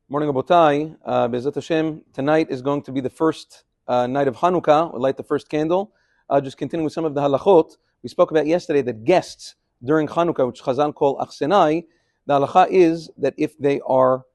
Morning, Abotai. Be'ezat Hashem, tonight is going to be the first night of Hanukkah. We'll light the first candle. Just continuing with some of the halachot. We spoke about yesterday that guests during Hanukkah, which Chazal call achsenai, the halacha is that if they are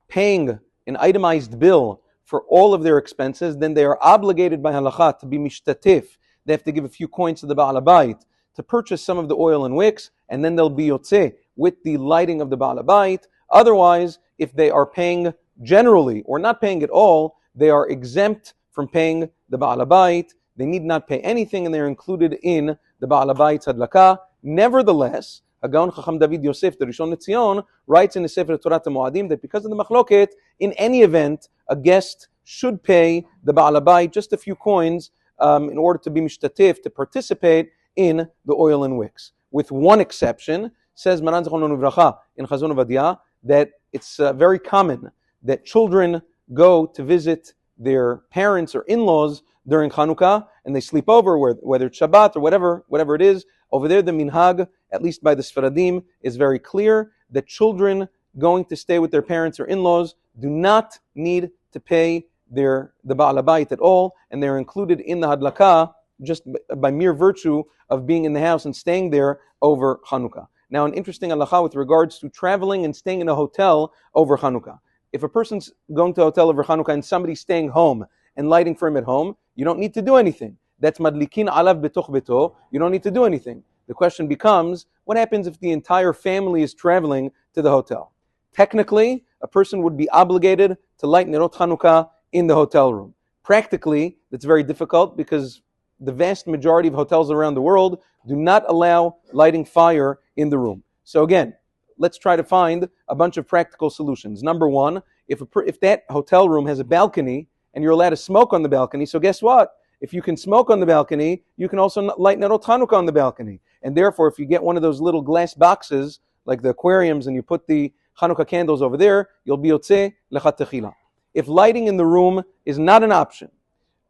paying an itemized bill for all of their expenses, then they are obligated by halacha to be mishtatif. They have to give a few coins to the Baal Habayit to purchase some of the oil and wicks, and then they'll be yotzeh with the lighting of the Baal Habayit. Otherwise, if they are paying generally or not paying at all, they are exempt from paying the Baal Habayit. They need not pay anything, and they're included in the Baal Habayit's hadlaka. Nevertheless, Hagaon Chacham David Yosef, the Rishon LeZion, writes in the Sefer Torah Moadim that because of the machloket, in any event, a guest should pay the Baal Habayit just a few coins in order to be mishtatif, to participate in the oil and wicks. With one exception, says Maran Zechron Livracha in Chazon Ovadia, that it's very common that children go to visit their parents or in-laws during Chanukah, and they sleep over, whether it's Shabbat or whatever it is. Over there, the minhag, at least by the Sfaradim, is very clear that children going to stay with their parents or in-laws do not need to pay the Baal Habayit at all, and they're included in the hadlaka just by mere virtue of being in the house and staying there over Chanukah. Now, an interesting halacha with regards to traveling and staying in a hotel over Chanukah. If a person's going to a hotel over Chanukah and somebody's staying home and lighting for him at home, you don't need to do anything. That's madlikin alav betoch beto. You don't need to do anything. The question becomes, what happens if the entire family is traveling to the hotel? Technically, a person would be obligated to light nerot Chanukah in the hotel room. Practically, that's very difficult because the vast majority of hotels around the world do not allow lighting fire in the room. So again, let's try to find a bunch of practical solutions. Number one, if that hotel room has a balcony and you're allowed to smoke on the balcony, so guess what? If you can smoke on the balcony, you can also light nerot Chanukah on the balcony. And therefore, if you get one of those little glass boxes, like the aquariums, and you put the Chanukah candles over there, you'll be yotzeh lechat techila. If lighting in the room is not an option,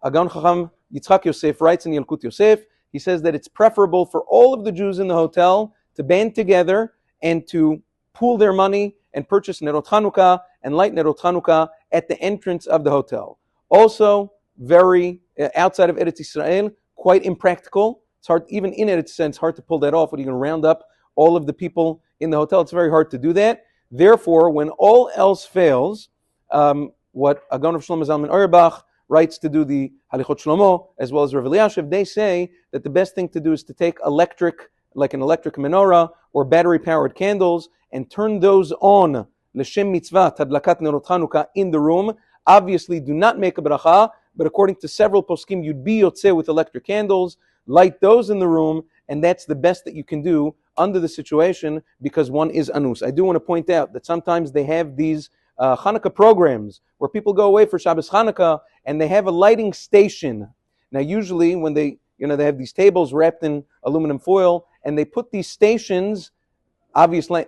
Hagaon Chacham Yitzchak Yosef writes in Yalkut Yosef, he says that it's preferable for all of the Jews in the hotel to band together and to pool their money and purchase nerot Chanukah and light nerot Chanukah at the entrance of the hotel. Also, very outside of Eretz Yisrael, quite impractical. It's hard, even in Eretz Yisrael, it's hard to pull that off. When you're going to round up all of the people in the hotel, it's very hard to do that. Therefore, when all else fails, what Hagaon of Shlomo Zalman Auerbach writes to do the Halichot Shlomo, as well as Rav Eliashiv, they say that the best thing to do is to take like an electric menorah or battery-powered candles, and turn those on l'shem mitzvah tadlakat nerot Chanukah in the room. Obviously, do not make a bracha, but according to several poskim, you'd be yotzeh with electric candles. Light those in the room, and that's the best that you can do under the situation because one is anus. I do want to point out that sometimes they have these Hanukkah programs where people go away for Shabbos Hanukkah and they have a lighting station. Now, usually when they have these tables wrapped in aluminum foil and they put these stations, obviously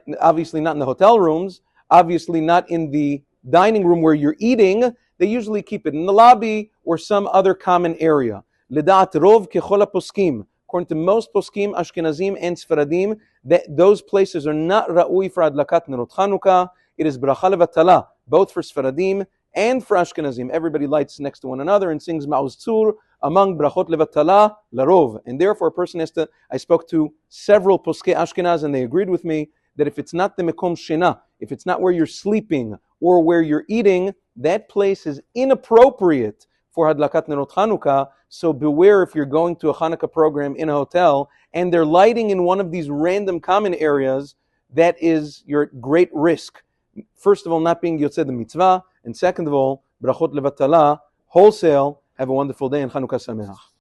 not in the hotel rooms, obviously not in the dining room where you're eating. They usually keep it in the lobby or some other common area. L'da'at rov kechol poskim. According to most poskim, Ashkenazim and Sfaradim, those places are not ra'ui for adlakat nerot Chanukah. It is bracha levatala, both for Sfaradim and for Ashkenazim. Everybody lights next to one another and sings Ma'uz Tzur among brachot levatala larov. And therefore, a person has to, I spoke to several poskei Ashkenaz and they agreed with me that if it's not the mekom shena, if it's not where you're sleeping or where you're eating, that place is inappropriate for hadlakat nerot Chanukah. So beware if you're going to a Hanukkah program in a hotel and they're lighting in one of these random common areas, that is your great risk. First of all, not being yotzeh the mitzvah, and second of all, brachot levatala, wholesale. Have a wonderful day and Chanukah Sameach.